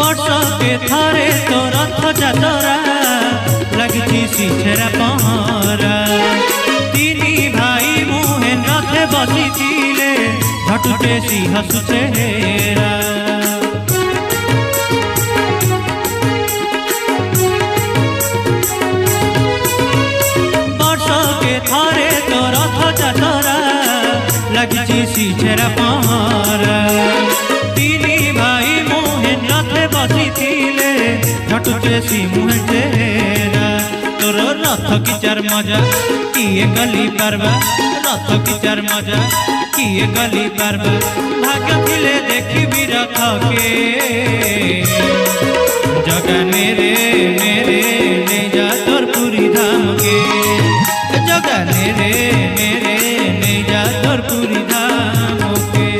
वर्षके थरे तो रथ जातरा लगी शिछेरा पहरा तीनी भाई मुहें रथे बसी झटुटे सिंह सुचेरा वर्षके थरे तो रथ जातरा लगी शिछेरा पहरा तीनी भाई मुहें रथे बसी झटुटे सी मुहे चेहरा तोर रथ की चार मजा किए गली पारबा रथ की चार मजा किए गली पारबा भाग्य थिले देखी रथ के जगा नेरे नेरे ने जा तोर पुरी धाम के जगा नेरे नेरे ने जा तोर पुरी धाम के।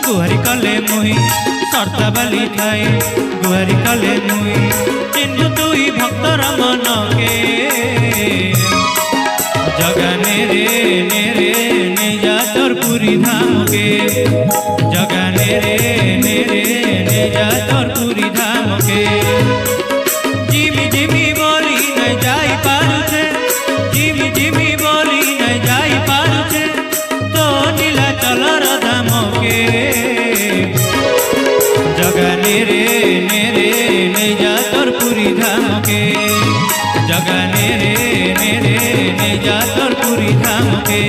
गुहारी कले मुही सर्ता बाली खाई गुहारी कले मुही चिन्हु तुई भक्तर मन के जगा नेरे नेरे ने जा तोर पुरी धाम के जगा नेरे नेरे ने जा तोर पुरी धाम के जिमी जिमी बोली न जाई पारुछे जिमी जिमी बोली न जाई पारुछे तो नीला चलर धाम के जगा नेरे नेरे ने जा तोर पुरी धाम के जगा नेरे नेरे ने जा तोर पुरी धाम के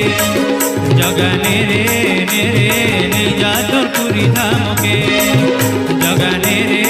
जगा नेरे नेरे ने जा तोर पुरी धाम के जगा नेरे